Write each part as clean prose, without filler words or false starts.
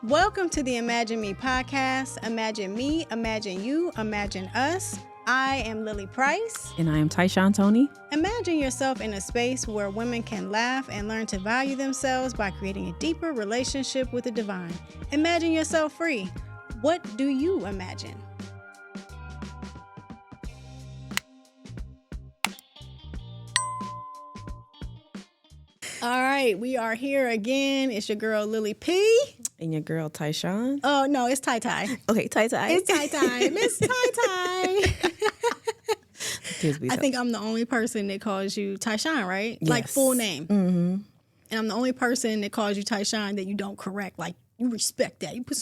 Welcome to the Imagine Me podcast. Imagine me, imagine you, imagine us. I am Lily Price. And I am Tyshaune Toney. Imagine yourself in a space where women can laugh and learn to value themselves by creating a deeper relationship with the divine. Imagine yourself free. What do you imagine? All right, we are here again. It's your girl Lily P. And your girl Tyshaune. Oh, no, it's Ty Ty. Okay, Ty Ty. It's Ty Ty. Miss Ty Ty. I think I'm the only person that calls you Tyshaune, right? Yes. Like full name. Mm-hmm. And I'm the only person that calls you Tyshaune that you don't correct. Like you respect that. I put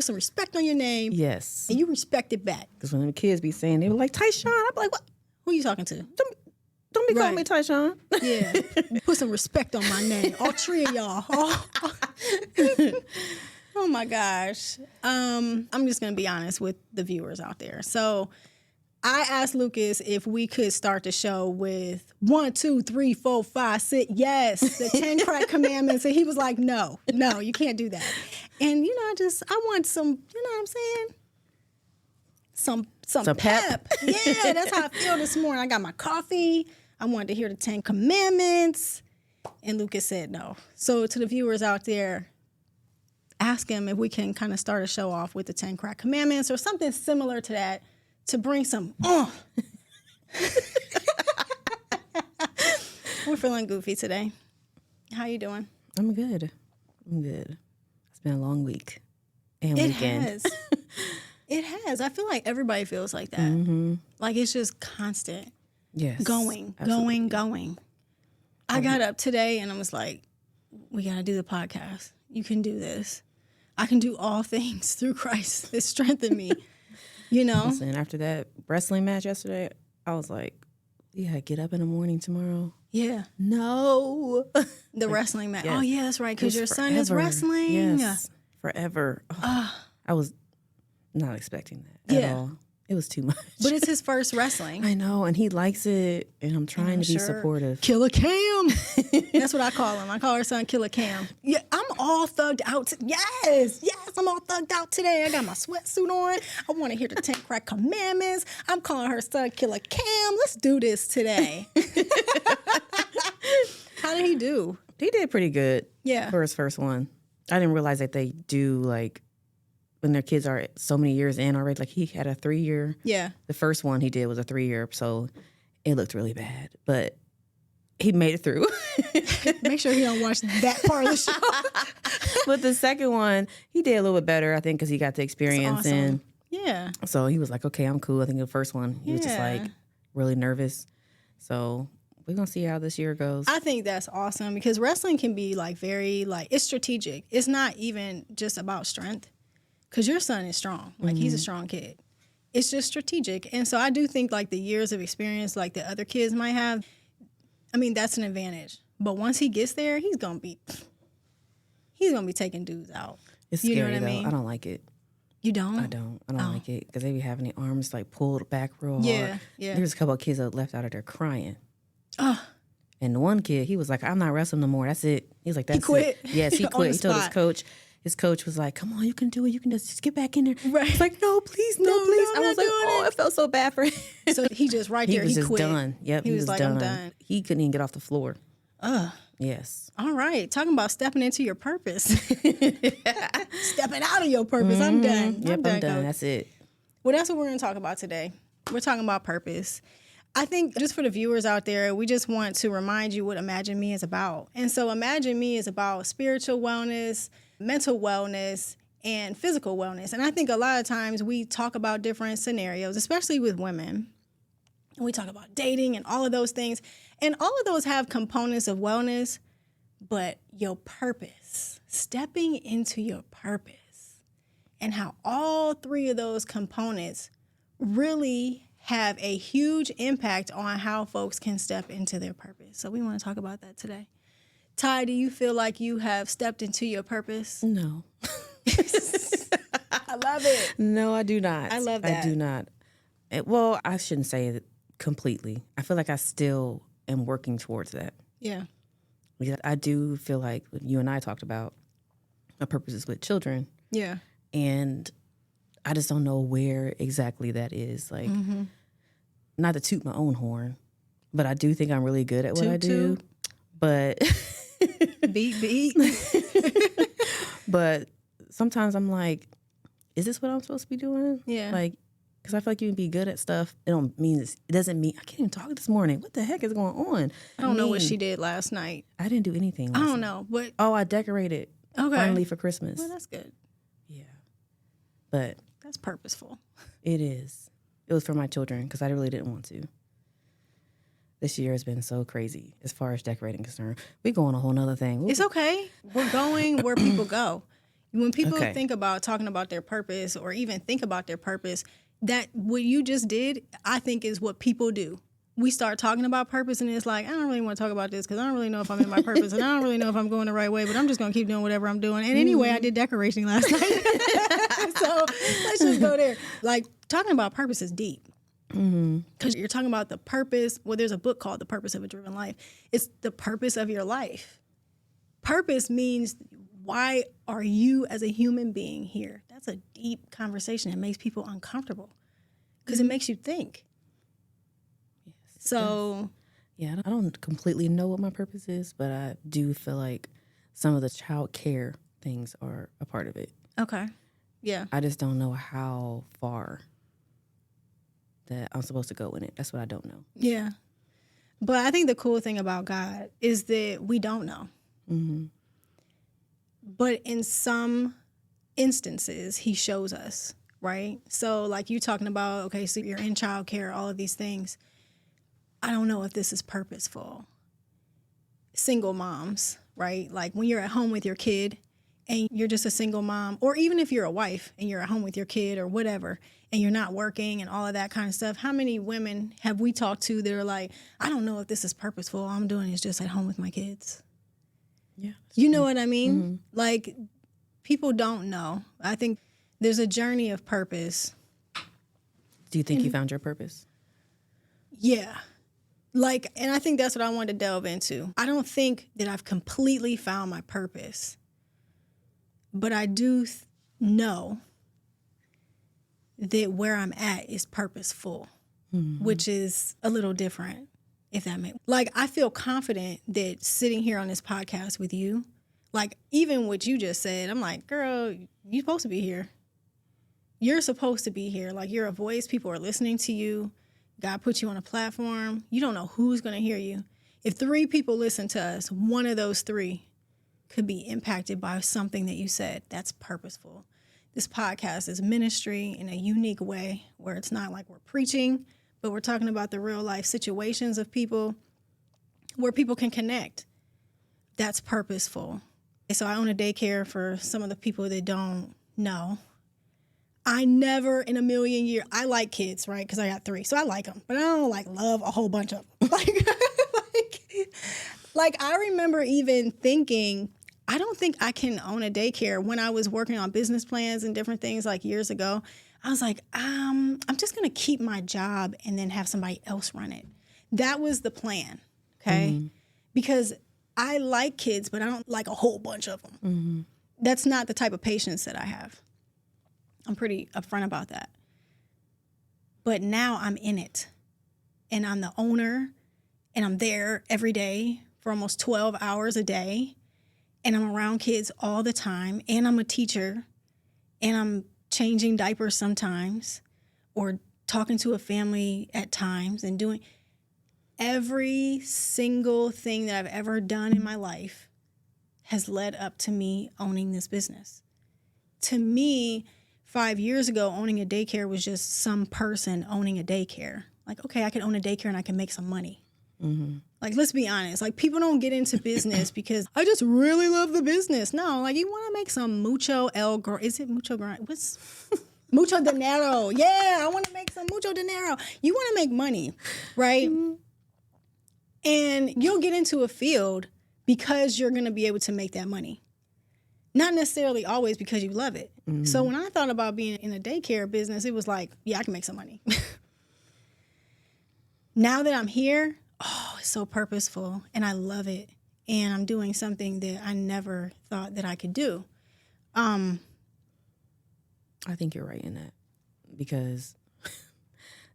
some respect on your name. Yes. And you respect it back. Because when the kids be saying, they were like, Tyshaune. I'm like, what? Who are you talking to? Don't be calling me Tyshaune. Yeah. Put some respect on my name. All three of y'all. Oh my gosh. I'm just going to be honest with the viewers out there. So I asked Lucas if we could start the show with 1, 2, 3, 4, 5, 6. Yes, the 10 crack commandments. And he was like, no, you can't do that. And, I want some, you know what I'm saying? Some pep. Yeah, that's how I feel this morning. I got my coffee. I wanted to hear the 10 commandments. And Lucas said no. So to the viewers out there, ask him if we can kind of start a show off with the 10 crack commandments or something similar to that to bring some, We're feeling goofy today. How you doing? I'm good. It's been a long week and weekend. It has. I feel like everybody feels like that. Mm-hmm. Like it's just constant. Yes. Going. I got up today and I was like, we got to do the podcast. You can do this. I can do all things through Christ that strengthen me. Listen, after that wrestling match yesterday, I was like, yeah, get up in the morning tomorrow. Yeah. No. The wrestling match. Yes. Oh, yeah, that's right. Because your son is wrestling. Yes. Forever. I was not expecting that at all. It was too much. But it's his first wrestling. I know, and he likes it, and I'm trying to be supportive. Killer Cam. That's what I call him. I call her son Killer Cam. Yeah, I'm all thugged out. Yes, I'm all thugged out today. I got my sweatsuit on. I want to hear the 10 crack commandments. I'm calling her son Killer Cam. Let's do this today. How did he do? He did pretty good. Yeah. For his first one. I didn't realize that they do, like, when their kids are so many years in already, like he had a 3-year. Yeah. The first one he did was a 3-year, so it looked really bad. But he made it through. Make sure he don't watch that part of the show. But the second one, he did a little bit better, I think, because he got the experience. That's awesome. And yeah. So he was like, okay, I'm cool. I think the first one, he was just like really nervous. So we're going to see how this year goes. I think that's awesome because wrestling can be like very, like, it's strategic. It's not even just about strength. Because your son is strong. Like, he's a strong kid. It's just strategic. And so I do think, like, the years of experience, like, the other kids might have, I mean, that's an advantage. But once he gets there, he's going to be taking dudes out. It's you scary, know what I mean? though. I don't like it. You don't? I don't like it. Because they be having their arms, like, pulled back real hard. Yeah. There's a couple of kids that left out of there crying. Oh. And the one kid, he was like, I'm not wrestling no more. That's it. He was like, that's he quit? it. Yes, he quit. He told his coach. His coach was like, come on, you can do it. You can just get back in there. Right. He's like, no, please, no, please. I was like, oh, it felt so bad for him. So he just there, he was just quit. done. Yep, he was like, done. I'm done. He couldn't even get off the floor. Yes. All right. Talking about stepping into your purpose. Stepping out of your purpose. I'm done. Yep, I'm done. Coach. That's it. Well, that's what we're going to talk about today. We're talking about purpose. I think just for the viewers out there, we just want to remind you what Imagine Me is about. And so Imagine Me is about spiritual wellness, mental wellness, and physical wellness. And I think a lot of times we talk about different scenarios, especially with women. And we talk about dating and all of those things. And all of those have components of wellness, but your purpose, stepping into your purpose, and how all three of those components really have a huge impact on how folks can step into their purpose. So we want to talk about that today. Ty, do you feel like you have stepped into your purpose? No. I love it. No, I do not. I love that. I do not. Well, I shouldn't say it completely. I feel like I still am working towards that. Yeah. Because I do feel like what you and I talked about, my purpose is with children. Yeah. And I just don't know where exactly that is. Like, not to toot my own horn, but I do think I'm really good at what I do. But beat. But sometimes I'm like, is this what I'm supposed to be doing? Yeah. Like, because I feel like you can be good at stuff. It doesn't mean I can't even talk this morning. What the heck is going on? I don't know what she did last night. I didn't do anything. I don't know, but I decorated finally for Christmas. Well, that's good. Yeah, but that's purposeful. It is. It was for my children because I really didn't want to. This year has been so crazy as far as decorating concerned. We go on a whole nother thing. It's okay. We're going where people go. When people think about talking about their purpose or even think about their purpose, that what you just did, I think is what people do. We start talking about purpose and it's like, I don't really want to talk about this because I don't really know if I'm in my purpose and I don't really know if I'm going the right way, but I'm just going to keep doing whatever I'm doing. And anyway, I did decoration last night. So let's just go there. Like, talking about purpose is deep. Because you're talking about the purpose. Well, there's a book called The Purpose of a Driven Life. It's the purpose of your life. Purpose means, why are you as a human being here? That's a deep conversation. It makes people uncomfortable because it makes you think. Yes. So, yeah, I don't completely know what my purpose is, but I do feel like some of the child care things are a part of it. Okay. Yeah. I just don't know how far that I'm supposed to go in it. That's what I don't know. Yeah. But I think the cool thing about God is that we don't know. But in some instances, he shows us, right? So like you talking about, okay, so you're in childcare, all of these things. I don't know if this is purposeful. Single moms, right? Like when you're at home with your kid and you're just a single mom, or even if you're a wife and you're at home with your kid or whatever, and you're not working and all of that kind of stuff, how many women have we talked to that are like, I don't know if this is purposeful. All I'm doing is just at home with my kids. Yeah. You know what I mean? Like, people don't know. I think there's a journey of purpose. Do you think you found your purpose? Yeah. Like, and I think that's what I wanted to delve into. I don't think that I've completely found my purpose, but I do know that where I'm at is purposeful, which is a little different, if that makes. Like, I feel confident that sitting here on this podcast with you, like, even what you just said, I'm like, girl, you're supposed to be here. You're supposed to be here. Like, you're a voice. People are listening to you. God put you on a platform. You don't know who's going to hear you. If 3 people listen to us, one of those 3 could be impacted by something that you said. That's purposeful. This podcast is ministry in a unique way where it's not like we're preaching, but we're talking about the real life situations of people where people can connect. That's purposeful. So I own a daycare for some of the people that don't know. I never in a million years, I like kids, right? Because I got 3, so I like them, but I don't like love a whole bunch of them. Like I remember even thinking, I don't think I can own a daycare. When I was working on business plans and different things like years ago, I was like, I'm just going to keep my job and then have somebody else run it. That was the plan, okay? Because I like kids, but I don't like a whole bunch of them. That's not the type of patience that I have. I'm pretty upfront about that. But now I'm in it, and I'm the owner, and I'm there every day for almost 12 hours a day. And I'm around kids all the time, and I'm a teacher, and I'm changing diapers sometimes, or talking to a family at times, and doing every single thing that I've ever done in my life has led up to me owning this business. To me, 5 years ago, owning a daycare was just some person owning a daycare. Like, okay, I can own a daycare and I can make some money. Like, let's be honest. Like, people don't get into business because I just really love the business. No, like, you want to make some is it mucho grind? What's mucho dinero? Yeah, I want to make some mucho dinero. You want to make money, right? And you'll get into a field because you're going to be able to make that money. Not necessarily always because you love it. So when I thought about being in a daycare business, it was like, yeah, I can make some money. Now that I'm here, it's so purposeful and I love it. And I'm doing something that I never thought that I could do. I think you're right in that, because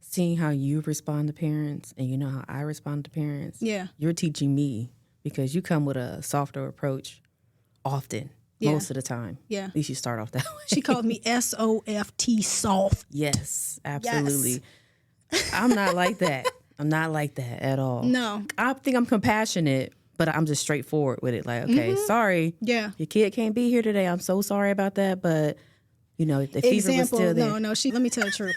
seeing how you respond to parents and you know how I respond to parents, you're teaching me, because you come with a softer approach often, most of the time. Yeah. At least you start off that way. She called me SOFT, soft. Yes, absolutely. Yes. I'm not like that. I'm not like that at all. No. I think I'm compassionate, but I'm just straightforward with it. Like, okay, sorry. Yeah. Your kid can't be here today. I'm so sorry about that, but you know, the fever was still there. No, let me tell the truth.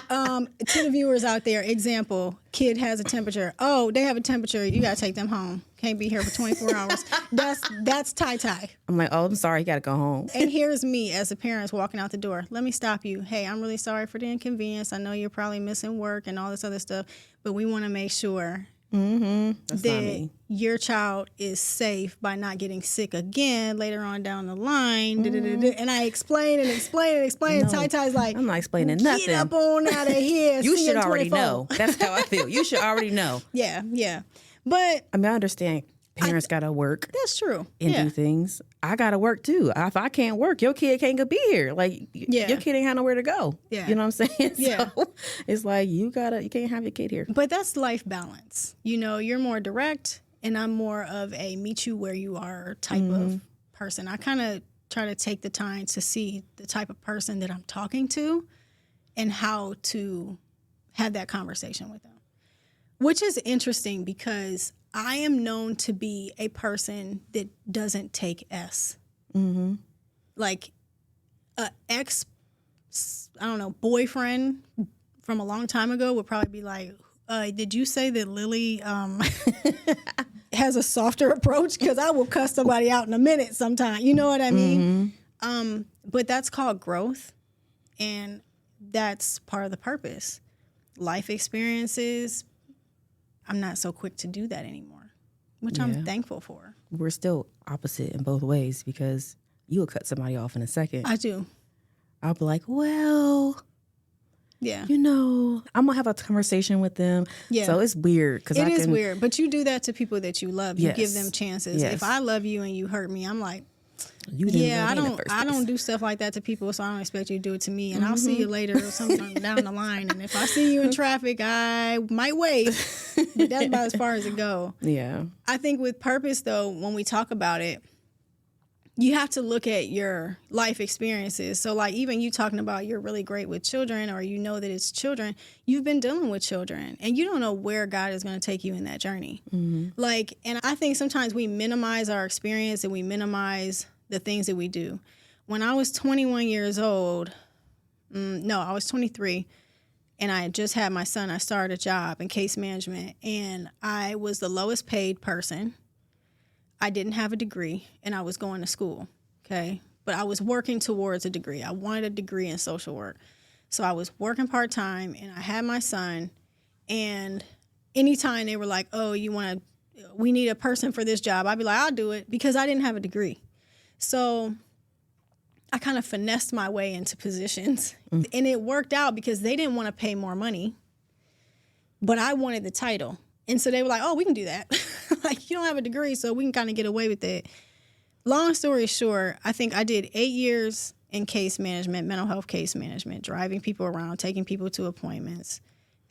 To the viewers out there, example, kid has a temperature. Oh, they have a temperature. You got to take them home. Can't be here for 24 hours. That's Ty. I'm like, oh, I'm sorry. You got to go home. And here's me as a parent walking out the door. Let me stop you. Hey, I'm really sorry for the inconvenience. I know you're probably missing work and all this other stuff, but we want to make sure that your child is safe by not getting sick again later on down the line. And I explain. No, and Ty's like, I'm not explaining nothing. Get up on out of here. You should already know. That's how I feel. You should already know. Yeah. But I mean, I understand parents got to work. That's true. And do things. I got to work too. If I can't work, your kid can't be here. Like, your kid ain't have nowhere to go. Yeah. You know what I'm saying? Yeah. So it's like, you can't have your kid here. But that's life balance. You know, you're more direct and I'm more of a meet you where you are type of person. I kind of try to take the time to see the type of person that I'm talking to and how to have that conversation with them. Which is interesting because I am known to be a person that doesn't take S. Like boyfriend from a long time ago would probably be like, did you say that Lily has a softer approach? Because I will cuss somebody out in a minute sometime. You know what I mean? But that's called growth. And that's part of the purpose. Life experiences, I'm not so quick to do that anymore, which I'm thankful for. We're still opposite in both ways, because you will cut somebody off in a second. I do. I'll be like, well, you know, I'm going to have a conversation with them. Yeah. So it's weird. It is weird, but you do that to people that you love. You give them chances. Yes. If I love you and you hurt me, I'm like, I don't do stuff like that to people, so I don't expect you to do it to me. And I'll see you later or something down the line. And if I see you in traffic, I might wait. But that's about as far as it goes. Yeah. I think with purpose, though, when we talk about it, you have to look at your life experiences. So, like, even you talking about you're really great with children, or you know that it's children, you've been dealing with children, and you don't know where God is going to take you in that journey. Like, and I think sometimes we minimize our experience and we minimize the things that we do. When I was 21 years old, I was 23, and I had just had my son. I started a job in case management, and I was the lowest paid person. I didn't have a degree, and I was going to school, okay? But I was working towards a degree. I wanted a degree in social work. So I was working part-time, and I had my son, and anytime they were like, oh, we need a person for this job, I'd be like, I'll do it, because I didn't have a degree. So I kind of finessed my way into positions, and it worked out because they didn't want to pay more money, but I wanted the title. And so they were like, oh, we can do that. Like, you don't have a degree, so we can kind of get away with it. Long story short, I think I did 8 years in case management, mental health case management, driving people around, taking people to appointments,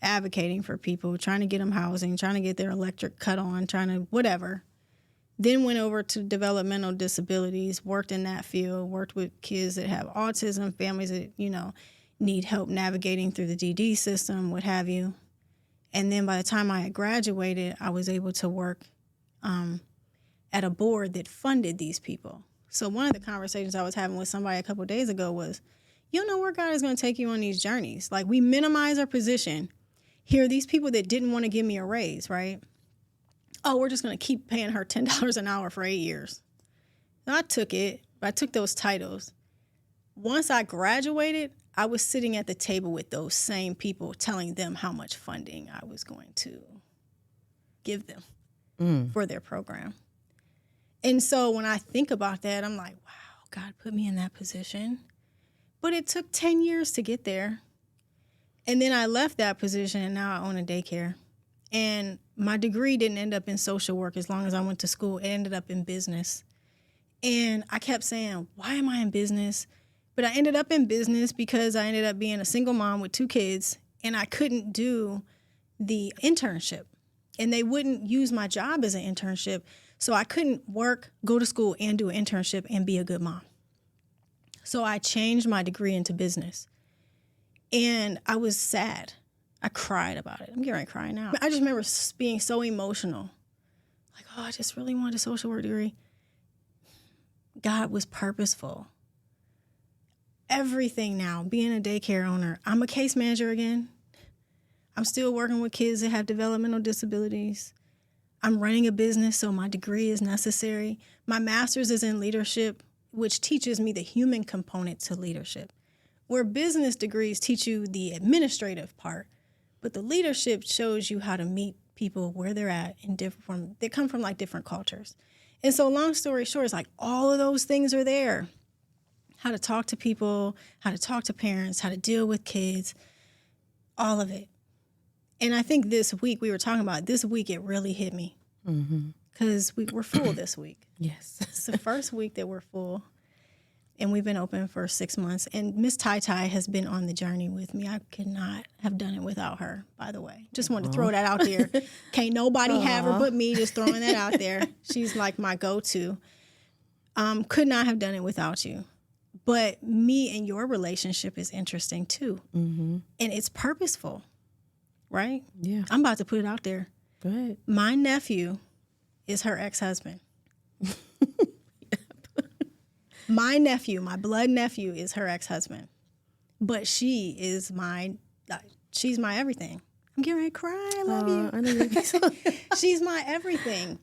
advocating for people, trying to get them housing, trying to get their electric cut on, trying to whatever. Then went over to developmental disabilities, worked in that field, worked with kids that have autism, families that, need help navigating through the DD system, what have you. And then by the time I had graduated, I was able to work at a board that funded these people. So one of the conversations I was having with somebody a couple of days ago was, you don't know where God is going to take you on these journeys. Like, we minimize our position. Here are these people that didn't want to give me a raise, right? Oh, we're just going to keep paying her $10 an hour for 8 years. And I took it. I took those titles. Once I graduated, I was sitting at the table with those same people, telling them how much funding I was going to give them for their program. And so when I think about that, I'm like, wow, God put me in that position. But it took 10 years to get there. And then I left that position, and now I own a daycare. And my degree didn't end up in social work as long as I went to school. It ended up in business. And I kept saying, why am I in business? But I ended up in business because I ended up being a single mom with 2 kids, and I couldn't do the internship. And they wouldn't use my job as an internship. So I couldn't work, go to school, and do an internship and be a good mom. So I changed my degree into business. And I was sad. I cried about it. I'm getting ready to cry now. I just remember being so emotional. Like, oh, I just really wanted a social work degree. God was purposeful. Everything now, being a daycare owner, I'm a case manager again. I'm still working with kids that have developmental disabilities. I'm running a business, so my degree is necessary. My master's is in leadership, which teaches me the human component to leadership. Where business degrees teach you the administrative part, but the leadership shows you how to meet people where they're at they come from like different cultures. And so long story short, it's like all of those things are there. How to talk to people, how to talk to parents, how to deal with kids, all of it. And I think this week, we were talking about this week, it really hit me. Because we're full this week. Yes. It's the first week that we're full. And we've been open for 6 months. And Miss Tai has been on the journey with me. I could not have done it without her, by the way. Just wanted to throw that out there. Can't nobody have her but me, just throwing that out there. She's like my go-to. Could not have done it without you. But me and your relationship is interesting too. And it's purposeful, right? Yeah. I'm about to put it out there. Go ahead. My nephew is her ex-husband. My nephew, my blood nephew, is her ex-husband. But she's my everything. I'm getting ready to cry. I love you. I know you're She's my everything.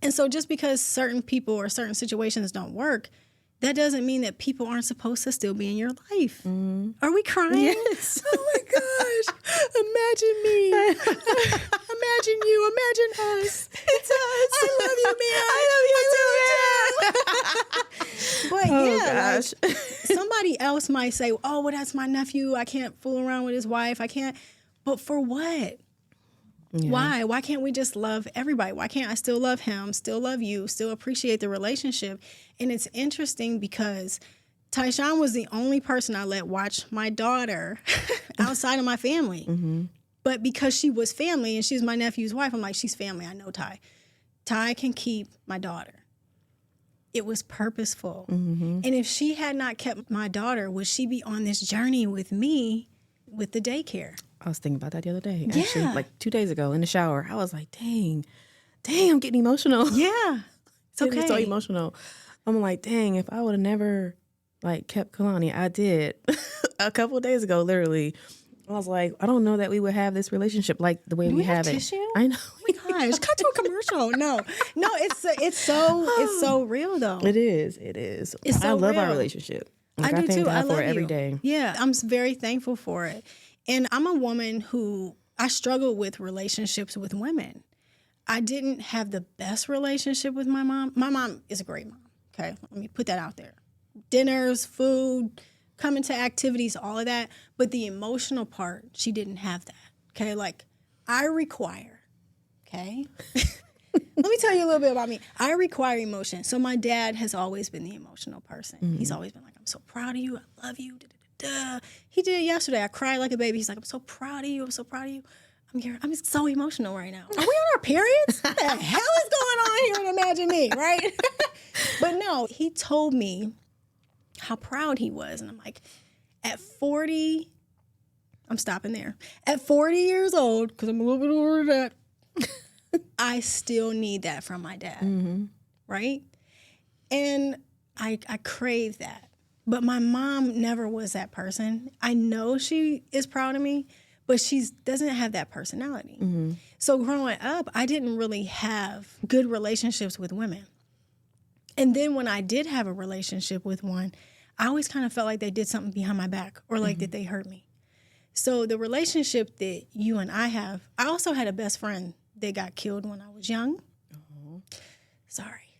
And so just because certain people or certain situations don't work, that doesn't mean that people aren't supposed to still be in your life. Are we crying? Yes. Oh my gosh. Imagine me. Imagine you. Imagine us. It's us. I love you, man. I love you too, man. But gosh. Like, somebody else might say, oh, well, that's my nephew. I can't fool around with his wife. I can't. But for what? Yeah. Why? Why can't we just love everybody? Why can't I still love him, still love you, still appreciate the relationship? And it's interesting because Tyshaune was the only person I let watch my daughter outside of my family. But because she was family and she's my nephew's wife, I'm like, she's family. I know Ty. Ty can keep my daughter. It was purposeful. And if she had not kept my daughter, would she be on this journey with me with the daycare? I was thinking about that the other day. Actually, like 2 days ago in the shower, I was like, dang, I'm getting emotional. Yeah. It's okay. Getting so emotional. I'm like, dang, if I would have never like kept Kalani, I did a couple of days ago, literally. I was like, I don't know that we would have this relationship like the way we have it. Tissue? I know. Oh my gosh, cut to a commercial. No, it's so real though. It is. It's so I love real. our relationship. Like, I do thank too. God I for love it every you. day. Yeah, I'm very thankful for it. And I'm a woman who I struggle with relationships with women. I didn't have the best relationship with my mom. My mom is a great mom. Okay, let me put that out there. Dinners, food, coming to activities, all of that. But the emotional part, she didn't have that. Okay, like I require. Okay. Let me tell you a little bit about me. I require emotion. So my dad has always been the emotional person. He's always been like, I'm so proud of you. I love you. He did it yesterday. I cried like a baby. He's like, I'm so proud of you. I'm so proud of you. I'm just so emotional right now. Are we on our periods? What the hell is going on here in Imagine Me, right? But no, he told me how proud he was. And I'm like, at 40, I'm stopping there. At 40 years old, because I'm a little bit older than that, I still need that from my dad, right? And I crave that. But my mom never was that person. I know she is proud of me, but she doesn't have that personality. So growing up, I didn't really have good relationships with women. And then when I did have a relationship with one, I always kind of felt like they did something behind my back or like that they hurt me. So the relationship that you and I have, I also had a best friend that got killed when I was young. Sorry.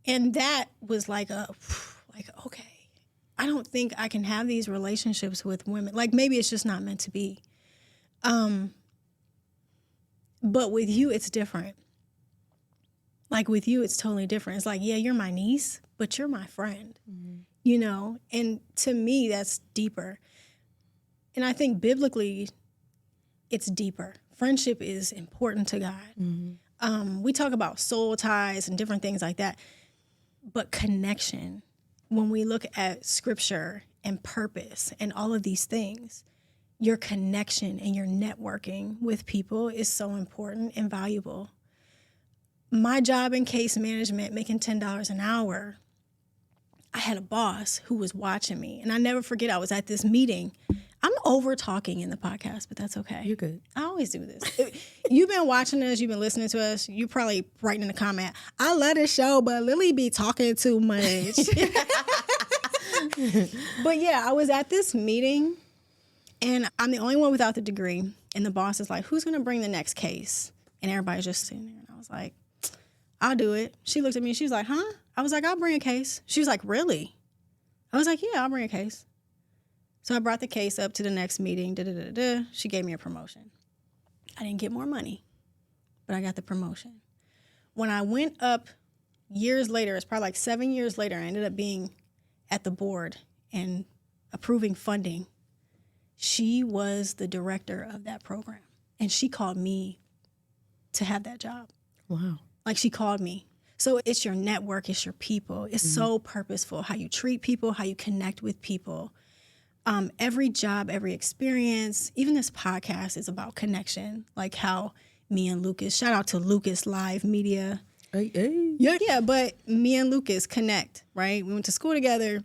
And that was like okay. I don't think I can have these relationships with women. Like, maybe it's just not meant to be. But with you, it's different. Like, with you, it's totally different. It's like, yeah, you're my niece, but you're my friend. you know? And to me, that's deeper. And I think biblically, it's deeper. Friendship is important to God. Mm-hmm. We talk about soul ties and different things like that. But connection, when we look at scripture and purpose and all of these things, your connection and your networking with people is so important and valuable. My job in case management, making $10 an hour, I had a boss who was watching me. And I never forget, I was at this meeting. I'm over talking in the podcast, but that's okay. You're good. I always do this. You've been watching us. You've been listening to us. You probably writing in the comment, I love this show, but Lily be talking too much. But yeah, I was at this meeting, and I'm the only one without the degree. And the boss is like, who's going to bring the next case? And everybody's just sitting there. And I was like, I'll do it. She looked at me. She was like, huh? I was like, I'll bring a case. She was like, really? I was like, yeah, I'll bring a case. So I brought the case up to the next meeting. She gave me a promotion. I didn't get more money, but I got the promotion. When I went up years later, it's probably like 7 years later, I ended up being at the board and approving funding. She was the director of that program, and she called me to have that job. Wow. Like, she called me. So it's your network, it's your people. It's so purposeful, how you treat people, how you connect with people. Every job, every experience, even this podcast is about connection, like how me and Lucas, shout out to Lucas Live Media. Hey. Yeah, but me and Lucas connect, right? We went to school together,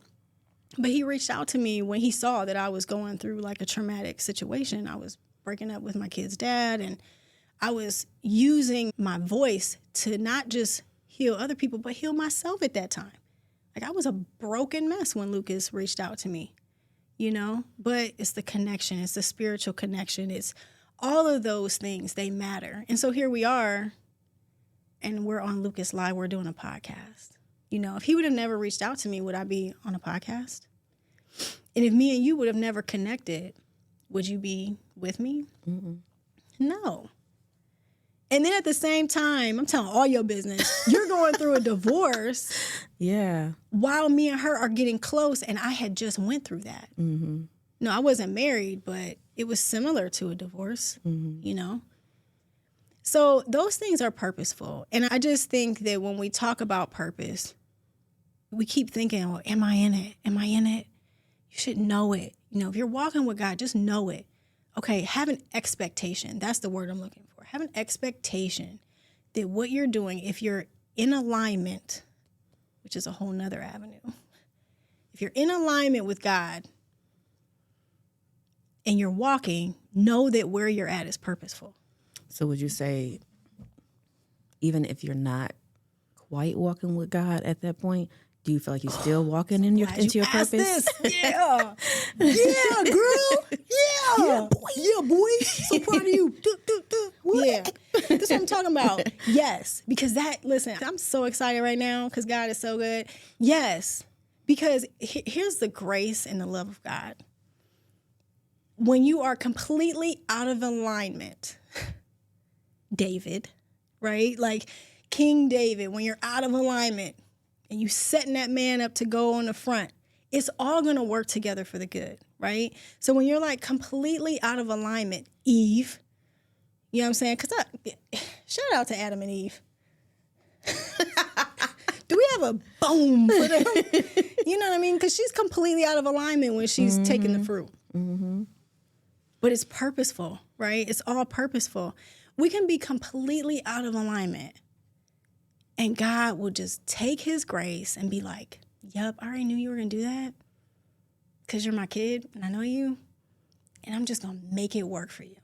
but he reached out to me when he saw that I was going through like a traumatic situation. I was breaking up with my kid's dad, and I was using my voice to not just heal other people, but heal myself at that time. Like, I was a broken mess when Lucas reached out to me. You know, but it's the connection. It's the spiritual connection. It's all of those things. They matter. And so here we are, and we're on Lucas Live. We're doing a podcast. You know, if he would have never reached out to me, would I be on a podcast? And if me and you would have never connected, would you be with me? Mm-mm. No. And then at the same time, I'm telling all your business, you're going through a divorce. Yeah. While me and her are getting close, and I had just went through that. Mm-hmm. No, I wasn't married, but it was similar to a divorce, you know? So those things are purposeful. And I just think that when we talk about purpose, we keep thinking, well, am I in it? Am I in it? You should know it. You know, if you're walking with God, just know it. Okay, have an expectation. That's the word I'm looking for. Have an expectation that what you're doing, if you're in alignment, which is a whole nother avenue. If you're in alignment with God and you're walking, know that where you're at is purposeful. So would you say, even if you're not quite walking with God at that point, do you feel like you're still walking in into your purpose? This. Yeah. Yeah, girl. Yeah. Yeah, boy. Yeah, boy. So proud of you. Yeah. That's what I'm talking about. Yes. Because listen, I'm so excited right now because God is so good. Yes. Because here's the grace and the love of God. When you are completely out of alignment, David, right? Like King David, when you're out of alignment, and you setting that man up to go on the front, it's all going to work together for the good, right? So when you're like completely out of alignment, Eve, you know what I'm saying? Because shout out to Adam and Eve. Do we have a boom for them? You know what I mean? Because she's completely out of alignment when she's taking the fruit. Mm-hmm. But it's purposeful, right? It's all purposeful. We can be completely out of alignment. And God will just take his grace and be like, yep, I already knew you were going to do that because you're my kid and I know you. And I'm just going to make it work for you.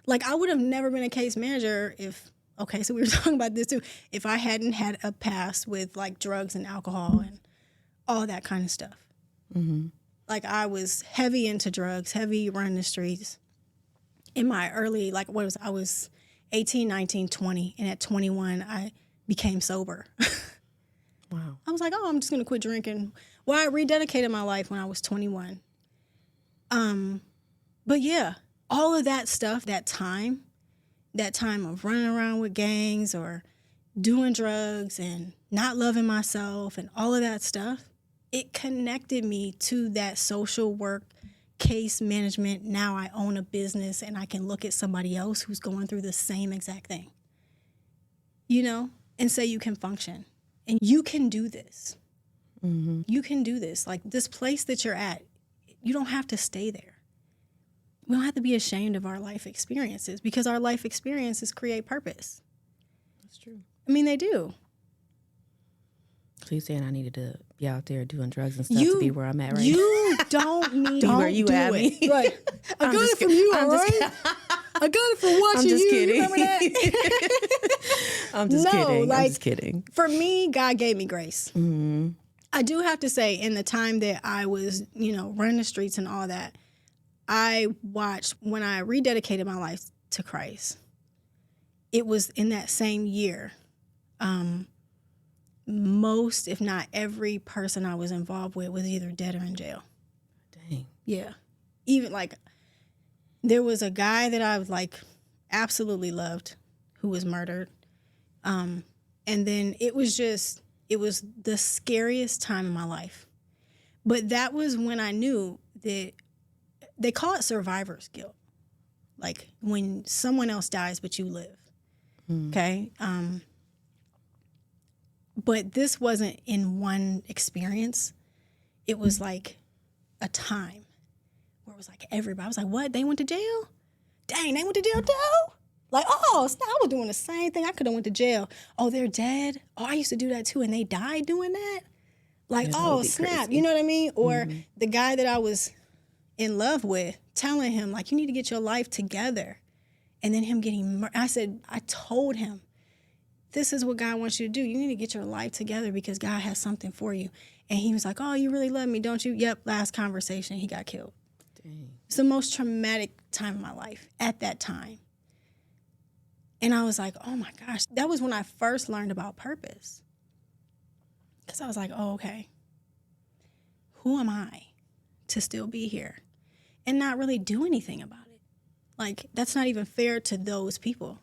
Like, I would have never been a case manager if, okay, so we were talking about this too, if I hadn't had a past with like drugs and alcohol and all that kind of stuff. Mm-hmm. Like, I was heavy into drugs, heavy running the streets. In my early, like, I was 18, 19, 20. And at 21, I became sober. Wow. I was like, oh, I'm just going to quit drinking. Well, I rededicated my life when I was 21. But yeah, all of that stuff, that time of running around with gangs or doing drugs and not loving myself and all of that stuff, it connected me to that social work, case management. Now I own a business and I can look at somebody else who's going through the same exact thing, you know, and say you can function and you can do this. Mm-hmm. You can do this. Like this place that you're at, you don't have to stay there. We don't have to be ashamed of our life experiences because our life experiences create purpose. That's true. I mean, they do. So you're saying I needed to be out there doing drugs and stuff to be where I'm at right now? You don't need to be where you at me. Right. I got it from you, all right? I got it from watching you. Kidding. You remember that? I'm just kidding. I'm just kidding. For me, God gave me grace. Mm-hmm. I do have to say, in the time that I was, running the streets and all that, I watched when I rededicated my life to Christ. It was in that same year. Most, if not every person I was involved with was either dead or in jail. Dang. Yeah. Even there was a guy that I absolutely loved who was murdered. And then it was the scariest time in my life. But that was when I knew that they call it survivor's guilt. Like when someone else dies, but you live. Mm. Okay. But this wasn't in one experience. It was like a time where it was like everybody. I was like, what? They went to jail? Dang, they went to jail too? Like, oh, snap, I was doing the same thing. I could have went to jail. Oh, they're dead? Oh, I used to do that too, and they died doing that? Like, oh, snap, crazy. You know what I mean? Or the guy that I was in love with, telling him, like, you need to get your life together. And then him getting murdered. I told him, this is what God wants you to do. You need to get your life together because God has something for you. And he was like, oh, you really love me, don't you? Yep, last conversation, he got killed. Dang. It's the most traumatic time of my life at that time. And I was like, oh my gosh, that was when I first learned about purpose. Because I was like, oh, okay, who am I to still be here and not really do anything about it? Like, that's not even fair to those people.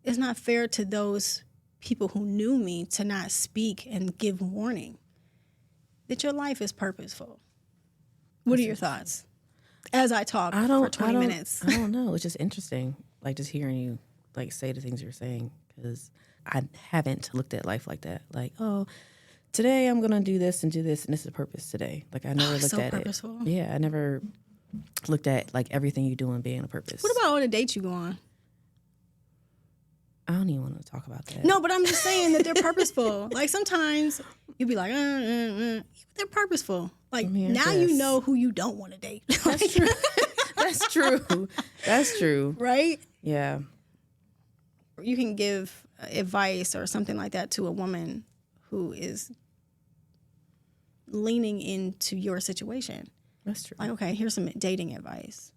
It's not fair to those people who knew me to not speak and give warning that your life is purposeful. What are your thoughts as I talk for 20 minutes? I don't know. It's just interesting, like just hearing you like say the things you're saying, because I haven't looked at life like that. Like, oh, today I'm going to do this, and this is a purpose today. Like I never looked at purposeful. It. Yeah, I never looked at like everything you do and being a purpose. What about all the dates you go on? I don't even want to talk about that. No, but I'm just saying that they're purposeful. Like sometimes you'll be like, they're purposeful. Like now you know who you don't want to date. That's true. That's true. That's true. Right? Yeah. You can give advice or something like that to a woman who is leaning into your situation. That's true. Like, okay, here's some dating advice.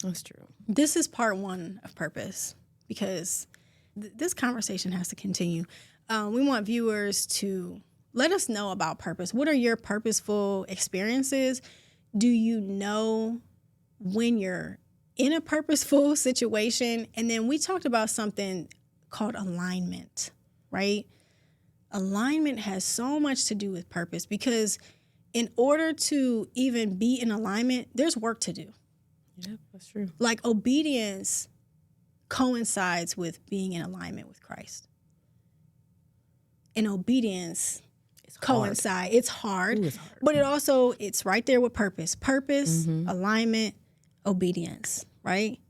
That's true. This is part one of purpose. Because this conversation has to continue. We want viewers to let us know about purpose. What are your purposeful experiences? Do you know when you're in a purposeful situation? And then we talked about something called alignment, right? Alignment has so much to do with purpose because in order to even be in alignment, there's work to do. Yep, that's true. Like obedience coincides with being in alignment with Christ. And obedience coincides. It's hard. It's hard. But it's right there with purpose. Purpose, alignment, obedience, right?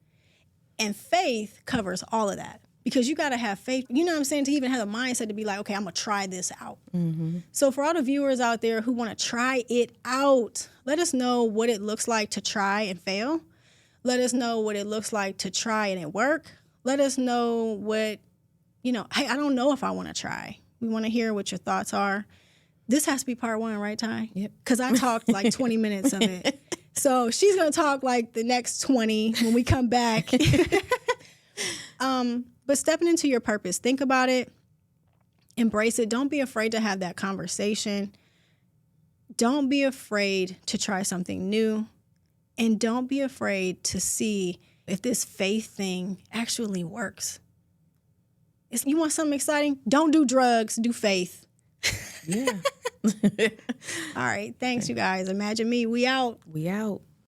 And faith covers all of that. Because you got to have faith, you know what I'm saying, to even have the mindset to be like, okay, I'm going to try this out. Mm-hmm. So for all the viewers out there who want to try it out, let us know what it looks like to try and fail. Let us know what it looks like to try and it work. Let us know what, hey, I don't know if I want to try. We want to hear what your thoughts are. This has to be part one, right, Ty? Yep. Because I talked like 20 minutes of it. So she's going to talk like the next 20 when we come back. But stepping into your purpose, think about it, embrace it. Don't be afraid to have that conversation. Don't be afraid to try something new. And don't be afraid to see if this faith thing actually works. You want something exciting? Don't do drugs, do faith. Yeah. All right. Thanks, you guys. Imagine Me. We out. We out.